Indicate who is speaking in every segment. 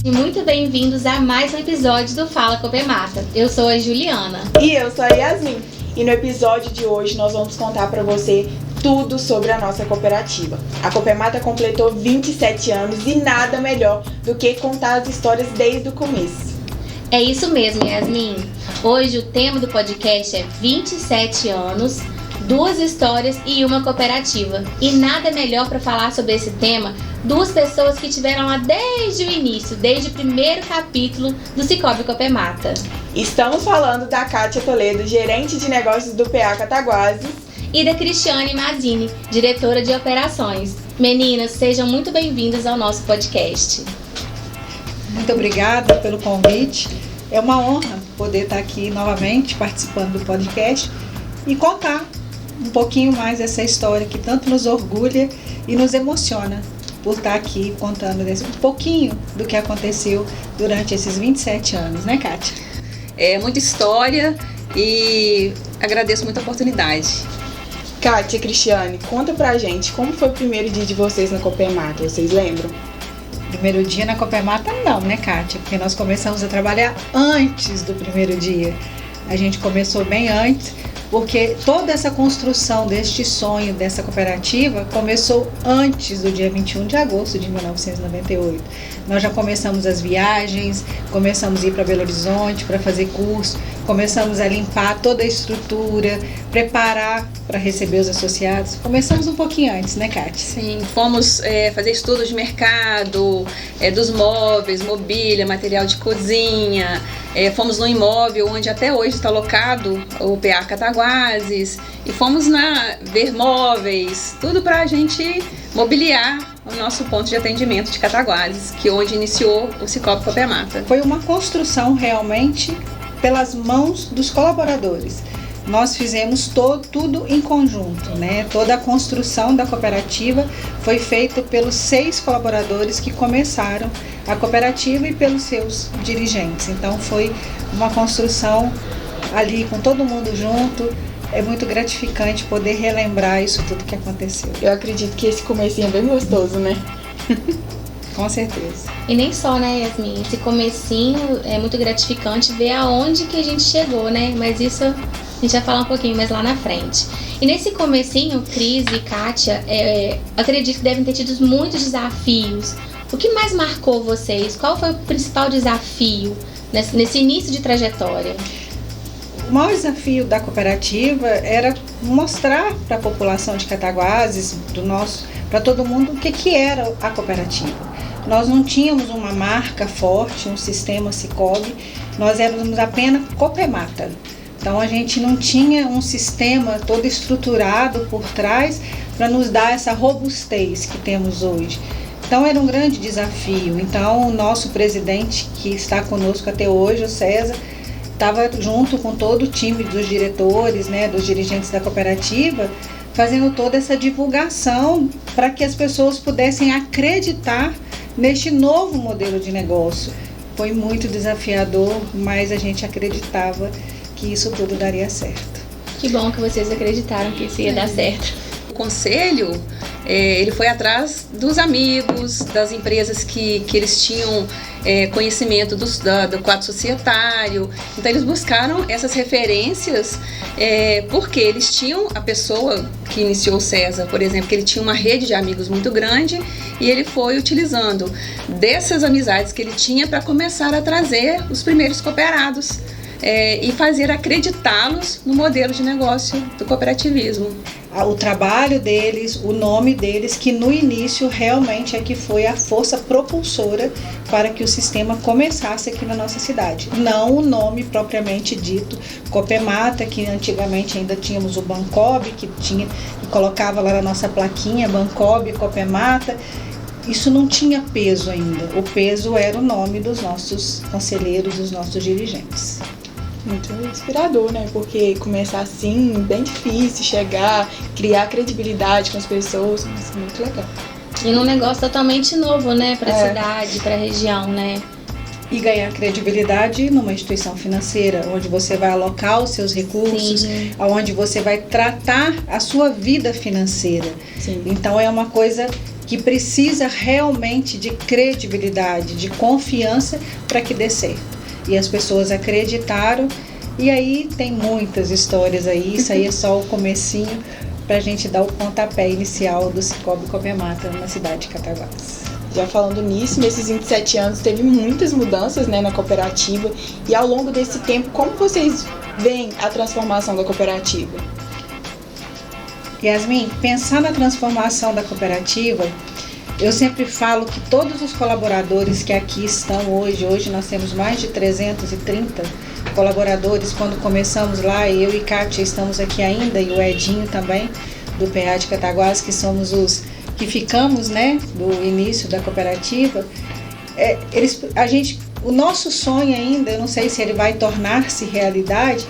Speaker 1: E muito bem-vindos a mais um episódio do Fala Copemata. Eu sou a Juliana.
Speaker 2: E eu sou a Yasmin. E no episódio de hoje nós vamos contar para você tudo sobre a nossa cooperativa. A Copemata completou 27 anos e nada melhor do que contar as histórias desde o começo.
Speaker 1: É isso mesmo, Yasmin. Hoje o tema do podcast é 27 anos, 2 histórias e uma cooperativa. E nada melhor para falar sobre esse tema, 2 pessoas que tiveram lá desde o início, desde o primeiro capítulo do Cicobi Copemata.
Speaker 2: Estamos falando da Kátia Toledo, gerente de negócios do PA Cataguases,
Speaker 1: e da Cristiane Mazini, diretora de operações. Meninas, sejam muito bem-vindas ao nosso podcast.
Speaker 3: Muito obrigada pelo convite. É uma honra poder estar aqui novamente participando do podcast e contar um pouquinho mais dessa história que tanto nos orgulha e nos emociona por estar aqui contando um pouquinho do que aconteceu durante esses 27 anos, né, Kátia?
Speaker 4: É muita história e agradeço muito a oportunidade.
Speaker 2: Kátia e Cristiane, conta pra gente como foi o primeiro dia de vocês na Copemata, vocês lembram?
Speaker 3: Primeiro dia na Copemata não, né, Kátia? Porque nós começamos a trabalhar antes do primeiro dia. A gente começou bem antes, porque toda essa construção deste sonho, dessa cooperativa, começou antes do dia 21 de agosto de 1998. Nós já começamos as viagens, começamos a ir para Belo Horizonte para fazer curso, começamos a limpar toda a estrutura, preparar para receber os associados. Começamos um pouquinho antes, né, Kátia?
Speaker 4: Sim, fomos fazer estudos de mercado, dos móveis, mobília, material de cozinha. Fomos no imóvel onde até hoje está locado o PA Cataguases e fomos ver móveis, tudo para a gente mobiliar o nosso ponto de atendimento de Cataguases, que é onde iniciou o Cicobi Copemata.
Speaker 3: Foi uma construção realmente pelas mãos dos colaboradores. Nós fizemos tudo em conjunto, né? Toda a construção da cooperativa foi feita pelos 6 colaboradores que começaram a cooperativa e pelos seus dirigentes. Então foi uma construção ali com todo mundo junto. É muito gratificante poder relembrar isso tudo que aconteceu.
Speaker 2: Eu acredito que esse comecinho é bem gostoso, né?
Speaker 3: Com certeza.
Speaker 1: E nem só, né, Yasmin? Esse comecinho é muito gratificante ver aonde que a gente chegou, né? Mas isso a gente vai falar um pouquinho mais lá na frente. E nesse comecinho, Cris e Kátia, acredito que devem ter tido muitos desafios. O que mais marcou vocês? Qual foi o principal desafio nesse início de trajetória?
Speaker 3: O maior desafio da cooperativa era mostrar para a população de Cataguases, para todo mundo, o que era a cooperativa. Nós não tínhamos uma marca forte, um sistema Cicobi, nós éramos apenas Copemata. Então a gente não tinha um sistema todo estruturado por trás para nos dar essa robustez que temos hoje. Então era um grande desafio. Então o nosso presidente, que está conosco até hoje, o César, estava junto com todo o time dos diretores, né, dos dirigentes da cooperativa, fazendo toda essa divulgação para que as pessoas pudessem acreditar neste novo modelo de negócio. Foi muito desafiador, mas a gente acreditava que isso tudo daria certo.
Speaker 1: Que bom que vocês acreditaram que isso ia dar certo.
Speaker 4: O conselho, ele foi atrás dos amigos, das empresas que eles tinham conhecimento do quadro societário. Então eles buscaram essas referências porque eles tinham a pessoa que iniciou o César, por exemplo, que ele tinha uma rede de amigos muito grande e ele foi utilizando dessas amizades que ele tinha para começar a trazer os primeiros cooperados e fazer acreditá-los no modelo de negócio do cooperativismo.
Speaker 3: O trabalho deles, o nome deles, que no início realmente é que foi a força propulsora para que o sistema começasse aqui na nossa cidade. Não o nome propriamente dito Copemata, que antigamente ainda tínhamos o Bancob, que colocava lá na nossa plaquinha Bancob, Copemata. Isso não tinha peso ainda. O peso era o nome dos nossos conselheiros, dos nossos dirigentes.
Speaker 2: Muito inspirador, né? Porque começar assim, bem difícil, chegar, criar credibilidade com as pessoas, mas muito legal.
Speaker 1: E num negócio totalmente novo, né? Pra cidade, pra região, né?
Speaker 3: E ganhar credibilidade numa instituição financeira, onde você vai alocar os seus recursos,
Speaker 1: Sim.
Speaker 3: onde você vai tratar a sua vida financeira.
Speaker 2: Sim.
Speaker 3: Então é uma coisa que precisa realmente de credibilidade, de confiança para que dê certo. E as pessoas acreditaram, e aí tem muitas histórias aí, isso aí é só o comecinho para a gente dar o pontapé inicial do Cicobi Copemata na cidade de Cataguases.
Speaker 2: Já falando nisso, nesses 27 anos teve muitas mudanças, né, na cooperativa, e ao longo desse tempo, como vocês veem a transformação da cooperativa?
Speaker 3: Yasmin, pensar na transformação da cooperativa, eu sempre falo que todos os colaboradores que aqui estão hoje nós temos mais de 330 colaboradores. Quando começamos lá, eu e Kátia estamos aqui ainda, e o Edinho também, do PA de Cataguases, que somos os que ficamos, né, do início da cooperativa. O nosso sonho ainda, eu não sei se ele vai tornar-se realidade,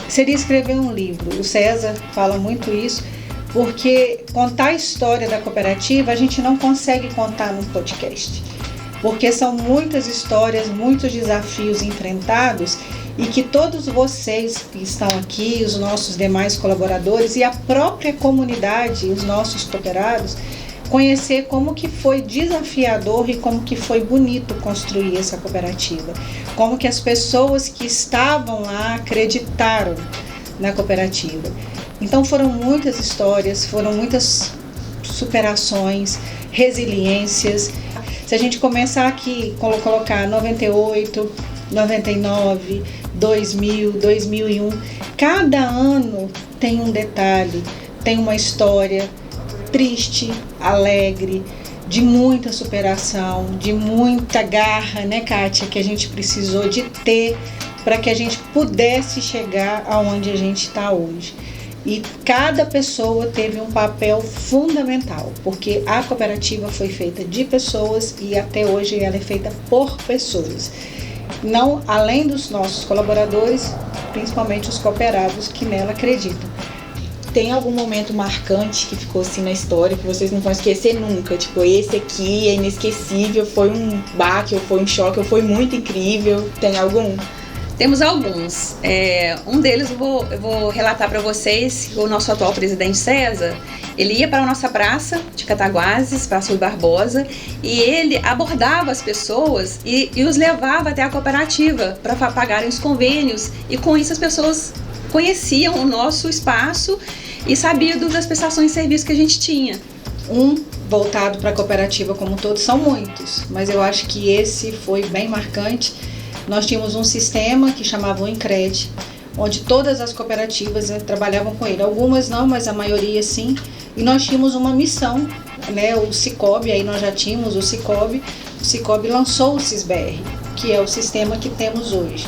Speaker 3: seria escrever um livro. O César fala muito isso, porque contar a história da cooperativa a gente não consegue contar num podcast, porque são muitas histórias, muitos desafios enfrentados, e que todos vocês que estão aqui, os nossos demais colaboradores e a própria comunidade, os nossos cooperados, conhecer como que foi desafiador e como que foi bonito construir essa cooperativa, como que as pessoas que estavam lá acreditaram na cooperativa. Então foram muitas histórias, foram muitas superações, resiliências. Se a gente começar aqui, colocar 98, 99, 2000, 2001, cada ano tem um detalhe, tem uma história triste, alegre, de muita superação, de muita garra, né, Kátia, que a gente precisou de ter para que a gente pudesse chegar aonde a gente está hoje. E cada pessoa teve um papel fundamental, porque a cooperativa foi feita de pessoas e até hoje ela é feita por pessoas. Não, além dos nossos colaboradores, principalmente os cooperados que nela acreditam.
Speaker 2: Tem algum momento marcante que ficou assim na história, que vocês não vão esquecer nunca? Tipo, esse aqui é inesquecível, foi um baque, ou foi um choque, ou foi muito incrível. Tem algum?
Speaker 4: Temos alguns. Um deles eu vou relatar para vocês. O nosso atual presidente César, ele ia para a nossa praça de Cataguases, Praça Rui Barbosa, e ele abordava as pessoas e os levava até a cooperativa para pagarem os convênios, e com isso as pessoas conheciam o nosso espaço e sabiam das prestações de serviço que a gente tinha.
Speaker 3: Voltado para a cooperativa como um todo, são muitos, mas eu acho que esse foi bem marcante. Nós tínhamos um sistema que chamava o Incred, onde todas as cooperativas trabalhavam com ele. Algumas não, mas a maioria sim. E nós tínhamos uma missão, né? O Cicobi, aí nós já tínhamos o Cicobi. O Cicobi lançou o CISBR, que é o sistema que temos hoje.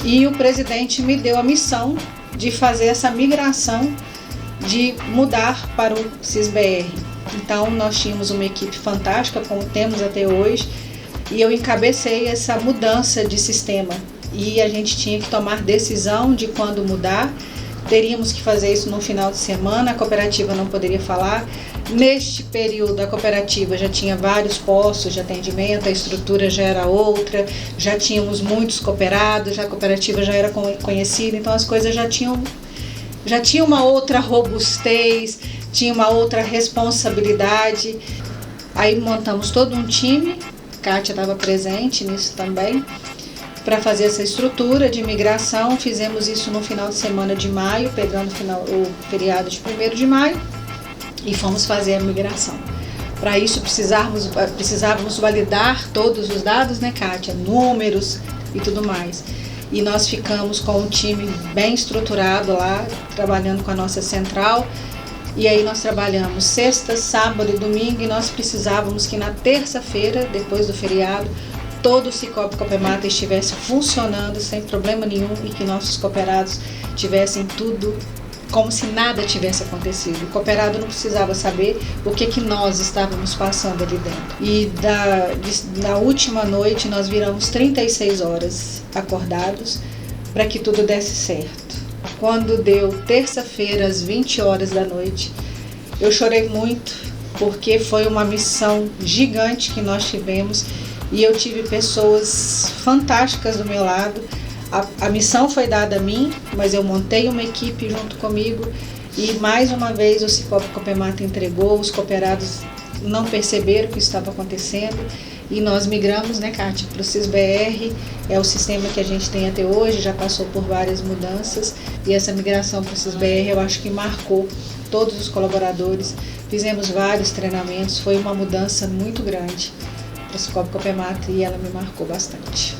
Speaker 3: E o presidente me deu a missão de fazer essa migração, de mudar para o CISBR. Então nós tínhamos uma equipe fantástica, como temos até hoje, e eu encabecei essa mudança de sistema. E a gente tinha que tomar decisão de quando mudar. Teríamos que fazer isso no final de semana, a cooperativa não poderia falar. Neste período, a cooperativa já tinha vários postos de atendimento, a estrutura já era outra, já tínhamos muitos cooperados, a cooperativa já era conhecida, então as coisas já tinham uma outra robustez, tinha uma outra responsabilidade. Aí montamos todo um time, Kátia estava presente nisso também, para fazer essa estrutura de migração. Fizemos isso no final de semana de maio, pegando o feriado de 1º de maio, e fomos fazer a migração. Para isso precisávamos validar todos os dados, né, Kátia? Números e tudo mais. E nós ficamos com um time bem estruturado lá, trabalhando com a nossa central. E aí nós trabalhamos sexta, sábado e domingo, e nós precisávamos que na terça-feira, depois do feriado, todo o Cicobi Copemata estivesse funcionando sem problema nenhum, e que nossos cooperados tivessem tudo como se nada tivesse acontecido. O cooperado não precisava saber o que nós estávamos passando ali dentro. E na última noite nós viramos 36 horas acordados para que tudo desse certo. Quando deu terça-feira às 20 horas da noite, eu chorei muito, porque foi uma missão gigante que nós tivemos, e eu tive pessoas fantásticas do meu lado. A missão foi dada a mim, mas eu montei uma equipe junto comigo, e mais uma vez o Cicobi Copemata entregou, os cooperados não perceberam que isso estava acontecendo e nós migramos, né, Kátia, para o SysBR. É o sistema que a gente tem até hoje, já passou por várias mudanças e essa migração para o SysBR eu acho que marcou todos os colaboradores. Fizemos vários treinamentos, foi uma mudança muito grande para a Cicobi Copemate e ela me marcou bastante.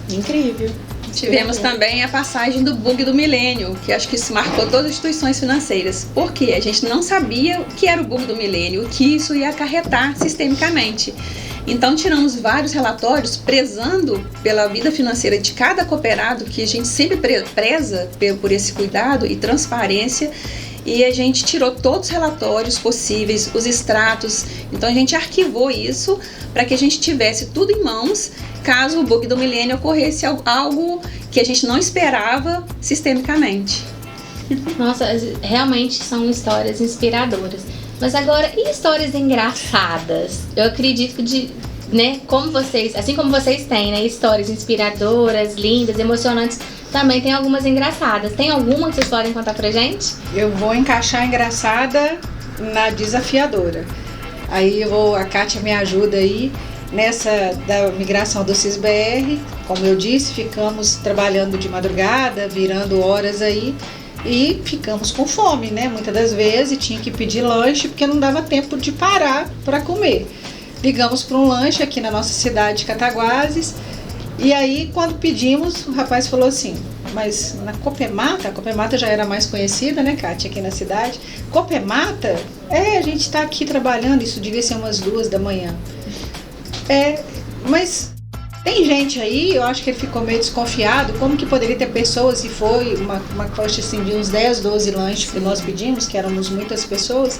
Speaker 2: Incrível.
Speaker 4: Tivemos também a passagem do bug do milênio, que acho que isso marcou todas as instituições financeiras. Por quê? A gente não sabia o que era o bug do milênio, o que isso ia acarretar sistemicamente. Então tiramos vários relatórios prezando pela vida financeira de cada cooperado, que a gente sempre preza por esse cuidado e transparência, e a gente tirou todos os relatórios possíveis, os extratos. Então a gente arquivou isso para que a gente tivesse tudo em mãos caso o bug do milênio ocorresse algo que a gente não esperava sistemicamente.
Speaker 1: Nossa, realmente são histórias inspiradoras. Mas agora, e histórias engraçadas? Eu acredito que, né, como vocês, assim como vocês têm, né, histórias inspiradoras, lindas, emocionantes, também tem algumas engraçadas. Tem alguma que vocês podem contar pra gente?
Speaker 3: Eu vou encaixar a engraçada na desafiadora. Aí a Kátia me ajuda aí. Nessa da migração do SysBR, como eu disse, ficamos trabalhando de madrugada, virando horas aí e ficamos com fome, né? Muitas das vezes tinha que pedir lanche porque não dava tempo de parar para comer. Ligamos para um lanche aqui na nossa cidade de Cataguases e aí quando pedimos, o rapaz falou assim: mas na Copemate, a Copemate já era mais conhecida, né, Kátia, aqui na cidade. Copemate? A gente está aqui trabalhando, isso devia ser umas 2 da manhã. Mas tem gente aí, eu acho que ele ficou meio desconfiado, como que poderia ter pessoas, e foi uma coxa assim de uns 10, 12 lanches que nós pedimos, que éramos muitas pessoas.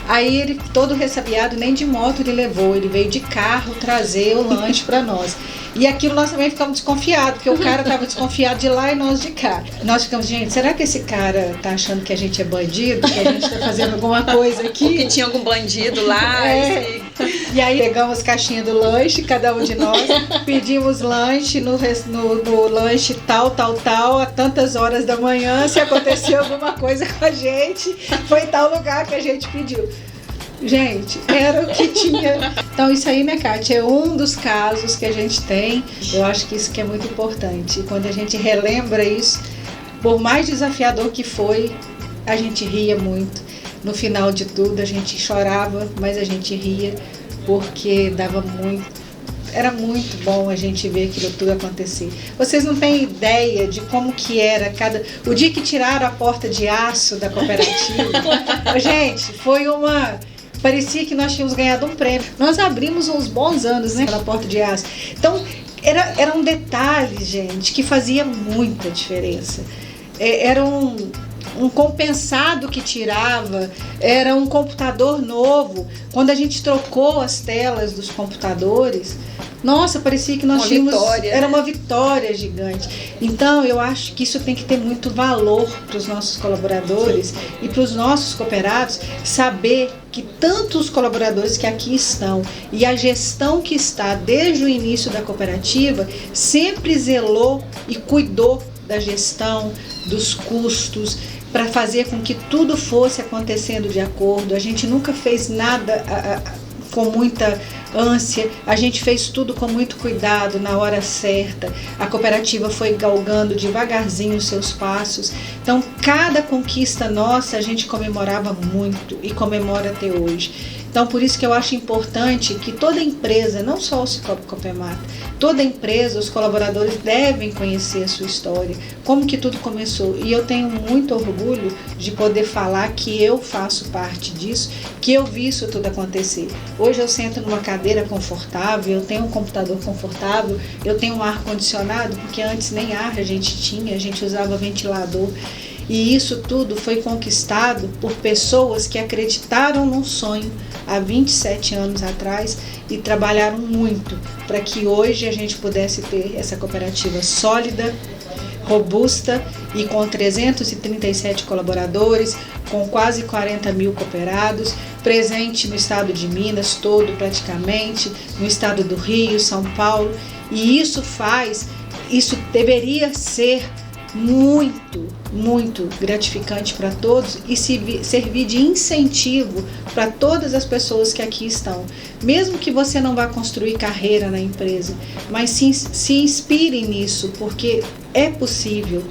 Speaker 3: Aí ele, todo ressabiado, nem de moto ele levou, ele veio de carro trazer o lanche para nós. E aquilo nós também ficamos desconfiados, porque o cara estava desconfiado de lá e nós de cá. Nós ficamos, gente, será que esse cara tá achando que a gente é bandido, que a gente tá fazendo alguma coisa aqui?
Speaker 4: Ou que tinha algum bandido lá.
Speaker 3: E aí pegamos caixinha do lanche, cada um de nós, pedimos lanche no lanche tal, a tantas horas da manhã, se aconteceu alguma coisa com a gente, foi em tal lugar que a gente pediu. Gente, era o que tinha. Então isso aí, né, Kátia, é um dos casos que a gente tem. Eu acho que isso que é muito importante. E quando a gente relembra isso, por mais desafiador que foi, a gente ria muito. No final de tudo, a gente chorava, mas a gente ria, porque era muito bom a gente ver aquilo tudo acontecer. Vocês não têm ideia de como que era o dia que tiraram a porta de aço da cooperativa. Gente, foi parecia que nós tínhamos ganhado um prêmio. Nós abrimos uns bons anos, né, na porta de aço. Então, era um detalhe, gente, que fazia muita diferença. Era um compensado que tirava, era um computador novo. Quando a gente trocou as telas dos computadores, nossa, parecia que nós tínhamos... Era uma vitória gigante. Então, eu acho que isso tem que ter muito valor para os nossos colaboradores e para os nossos cooperados, saber que tanto os colaboradores que aqui estão e a gestão que está desde o início da cooperativa sempre zelou e cuidou da gestão, dos custos, para fazer com que tudo fosse acontecendo de acordo. A gente nunca fez nada com muita ânsia, a gente fez tudo com muito cuidado, na hora certa. A cooperativa foi galgando devagarzinho os seus passos. Então, cada conquista nossa a gente comemorava muito e comemora até hoje. Então, por isso que eu acho importante que toda empresa, não só o Cicobi Copemate, toda empresa, os colaboradores devem conhecer a sua história, como que tudo começou. E eu tenho muito orgulho de poder falar que eu faço parte disso, que eu vi isso tudo acontecer. Hoje eu sento numa cadeira confortável, eu tenho um computador confortável, eu tenho um ar-condicionado, porque antes nem ar a gente tinha, a gente usava ventilador. E isso tudo foi conquistado por pessoas que acreditaram num sonho há 27 anos atrás e trabalharam muito para que hoje a gente pudesse ter essa cooperativa sólida, robusta e com 337 colaboradores, com quase 40 mil cooperados, presente no estado de Minas todo praticamente, no estado do Rio, São Paulo. E isso deveria ser muito, muito gratificante para todos e servir de incentivo para todas as pessoas que aqui estão. Mesmo que você não vá construir carreira na empresa, mas se inspire nisso, porque é possível,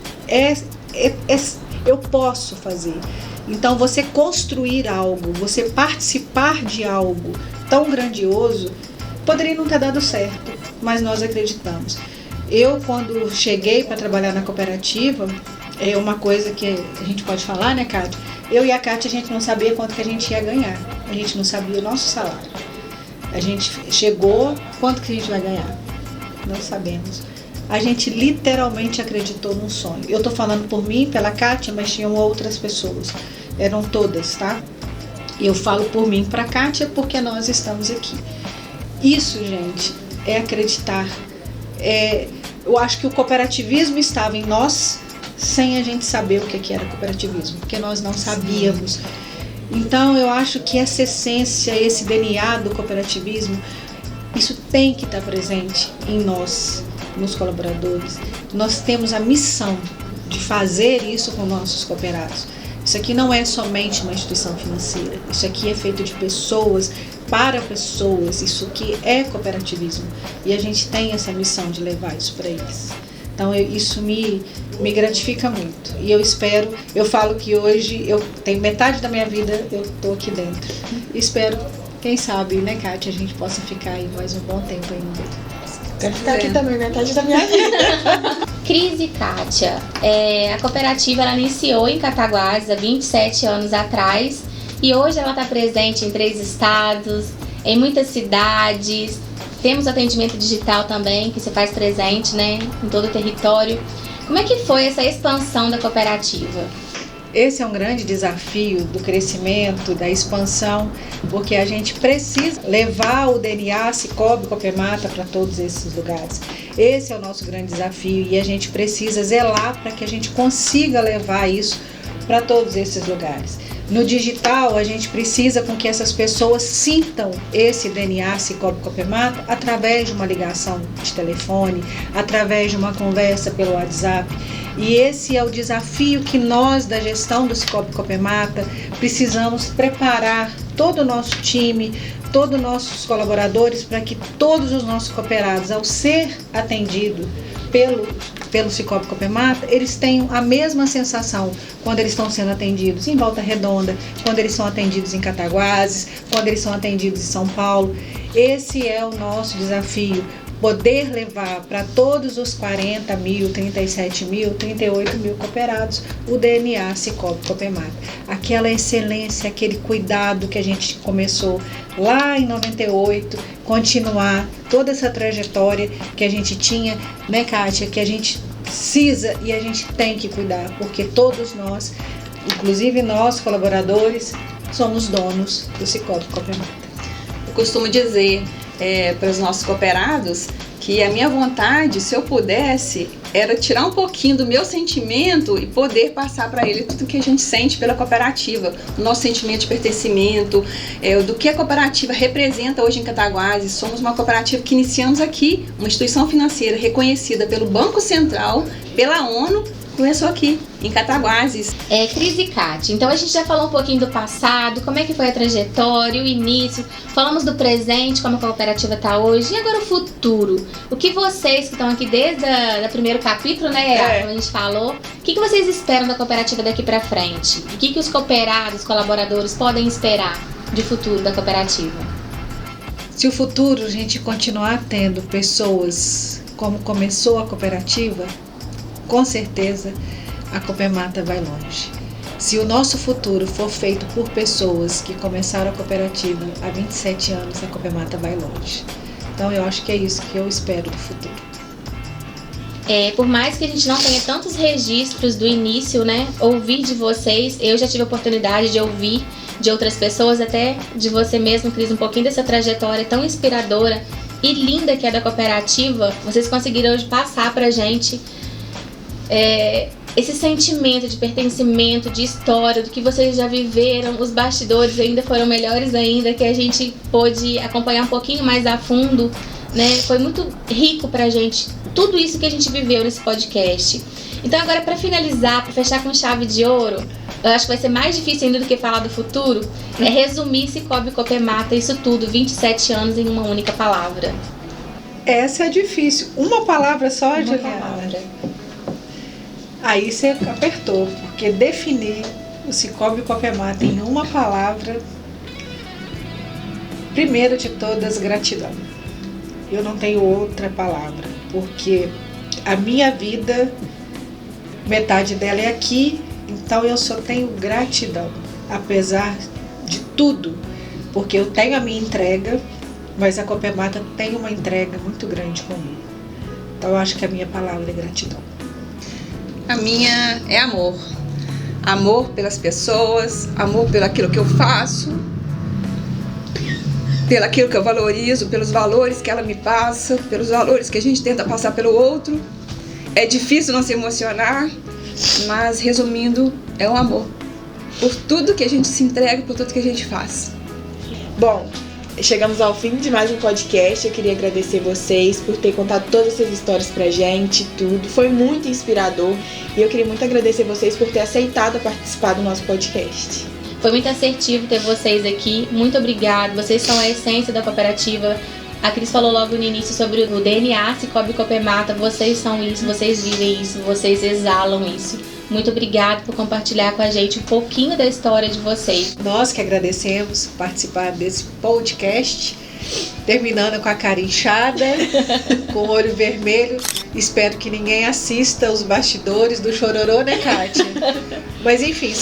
Speaker 3: eu posso fazer. Então, você construir algo, você participar de algo tão grandioso, poderia não ter dado certo, mas nós acreditamos. Eu, quando cheguei para trabalhar na cooperativa, é uma coisa que a gente pode falar, né, Kátia? Eu e a Kátia, a gente não sabia quanto que a gente ia ganhar. A gente não sabia o nosso salário. A gente chegou, quanto que a gente vai ganhar? Não sabemos. A gente literalmente acreditou num sonho. Eu tô falando por mim, pela Kátia, mas tinham outras pessoas. Eram todas, tá? Eu falo por mim para a Kátia porque nós estamos aqui. Isso, gente, é acreditar. Eu acho que o cooperativismo estava em nós sem a gente saber o que era cooperativismo, porque nós não sabíamos. Então, eu acho que essa essência, esse DNA do cooperativismo, isso tem que estar presente em nós, nos colaboradores. Nós temos a missão de fazer isso com nossos cooperados. Isso aqui não é somente uma instituição financeira, isso aqui é feito de pessoas, para pessoas, isso aqui é cooperativismo. E a gente tem essa missão de levar isso para eles. Então, isso me gratifica muito. E eu espero, eu falo que hoje, eu tenho metade da minha vida, eu estou aqui dentro. E espero, quem sabe, né, Kátia, a gente possa ficar aí mais um bom tempo ainda.
Speaker 2: Quero ficar aqui também, metade da minha vida.
Speaker 1: Cris e Kátia, a cooperativa ela iniciou em Cataguases há 27 anos atrás e hoje ela está presente em 3 estados, em muitas cidades. Temos atendimento digital também, que se faz presente, né, em todo o território. Como é que foi essa expansão da cooperativa?
Speaker 3: Esse é um grande desafio do crescimento, da expansão, porque a gente precisa levar o DNA Cicobi Copemata para todos esses lugares. Esse é o nosso grande desafio e a gente precisa zelar para que a gente consiga levar isso para todos esses lugares. No digital, a gente precisa com que essas pessoas sintam esse DNA Cicobi Copemata através de uma ligação de telefone, através de uma conversa pelo WhatsApp. E esse é o desafio que nós, da gestão do Cicobi Copemata, precisamos preparar todo o nosso time, todos os nossos colaboradores, para que todos os nossos cooperados, ao ser atendido pelo Cicobi Copemata, eles tenham a mesma sensação quando eles estão sendo atendidos em Volta Redonda, quando eles são atendidos em Cataguases, quando eles são atendidos em São Paulo. Esse é o nosso desafio, poder levar para todos os 40 mil, 37 mil, 38 mil cooperados o DNA Cicobi Copemata. Aquela excelência, aquele cuidado que a gente começou lá em 98, continuar toda essa trajetória que a gente tinha, né, Kátia, que a gente precisa e a gente tem que cuidar, porque todos nós, inclusive nós, colaboradores, somos donos do Cicobi Copemata.
Speaker 4: Eu costumo dizer para os nossos cooperados que a minha vontade, se eu pudesse, era tirar um pouquinho do meu sentimento e poder passar para ele tudo que a gente sente pela cooperativa, o nosso sentimento de pertencimento, do que a cooperativa representa hoje em Cataguases. Somos uma cooperativa que iniciamos aqui, uma instituição financeira reconhecida pelo Banco Central, pela ONU, começou aqui, em Cataguases.
Speaker 1: Cris e Kátia, então a gente já falou um pouquinho do passado, como é que foi a trajetória, o início, falamos do presente, como a cooperativa está hoje, e agora o futuro. O que vocês que estão aqui desde o primeiro capítulo, né, como a gente falou, o que vocês esperam da cooperativa daqui para frente? O que os cooperados, colaboradores podem esperar de futuro da cooperativa?
Speaker 3: Se o futuro a gente continuar tendo pessoas como começou a cooperativa, com certeza a Copemata vai longe. Se o nosso futuro for feito por pessoas que começaram a cooperativa há 27 anos, a Copemata vai longe. Então eu acho que é isso que eu espero do futuro.
Speaker 1: Por mais que a gente não tenha tantos registros do início, né, ouvir de vocês, eu já tive a oportunidade de ouvir de outras pessoas, até de você mesmo, Cris, um pouquinho dessa trajetória tão inspiradora e linda que é da cooperativa. Vocês conseguiram hoje passar pra gente esse sentimento de pertencimento, de história, do que vocês já viveram. Os bastidores ainda foram melhores ainda, que a gente pôde acompanhar um pouquinho mais a fundo, né? Foi muito rico pra gente, tudo isso que a gente viveu nesse podcast. Então agora, para finalizar, para fechar com chave de ouro, eu acho que vai ser mais difícil ainda do que falar do futuro, é resumir Cicobi Copemata, isso tudo, 27 anos em uma única palavra.
Speaker 3: Essa é difícil. Uma palavra só,
Speaker 1: Uma
Speaker 3: Juliana?
Speaker 1: palavra.
Speaker 3: Aí você apertou, porque definir o Cicobi Copemata em uma palavra, primeiro de todas, gratidão. Eu não tenho outra palavra, porque a minha vida, metade dela é aqui, então eu só tenho gratidão, apesar de tudo, porque eu tenho a minha entrega, mas a Copemata tem uma entrega muito grande comigo. Então eu acho que a minha palavra é gratidão.
Speaker 4: A minha é amor. Amor pelas pessoas, amor pelo aquilo que eu faço, pelo aquilo que eu valorizo, pelos valores que ela me passa, pelos valores que a gente tenta passar pelo outro. É difícil não se emocionar, mas resumindo, é o amor. Por tudo que a gente se entrega, por tudo que a gente faz.
Speaker 2: Bom, chegamos ao fim de mais um podcast. Eu queria agradecer vocês por ter contado todas essas histórias pra gente, tudo. Foi muito inspirador e eu queria muito agradecer vocês por ter aceitado participar do nosso podcast.
Speaker 1: Foi muito assertivo ter vocês aqui, muito obrigado, vocês são a essência da cooperativa. A Cris falou logo no início sobre o DNA Cicobi Copemata, vocês são isso, vocês vivem isso, vocês exalam isso. Muito obrigada por compartilhar com a gente um pouquinho da história de vocês.
Speaker 3: Nós que agradecemos participar desse podcast, terminando com a cara inchada, com o olho vermelho. Espero que ninguém assista os bastidores do chororô, né, Kátia? Mas enfim,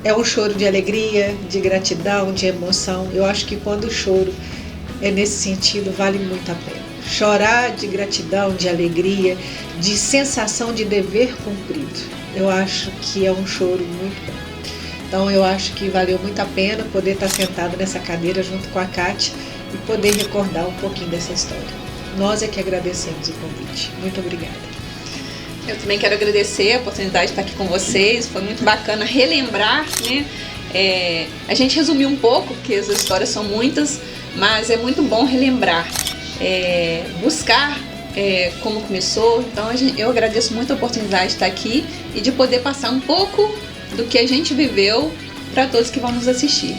Speaker 3: é um choro de alegria, de gratidão, de emoção. Eu acho que quando o choro é nesse sentido, vale muito a pena. Chorar de gratidão, de alegria, de sensação de dever cumprido. Eu acho que é um choro muito bom. Então eu acho que valeu muito a pena poder estar sentado nessa cadeira junto com a Kátia e poder recordar um pouquinho dessa história. Nós é que agradecemos o convite. Muito obrigada.
Speaker 4: Eu também quero agradecer a oportunidade de estar aqui com vocês. Foi muito bacana relembrar, né? A gente resumiu um pouco, porque as histórias são muitas, mas é muito bom relembrar, buscar como começou. Então eu agradeço muito a oportunidade de estar aqui e de poder passar um pouco do que a gente viveu para todos que vão nos assistir.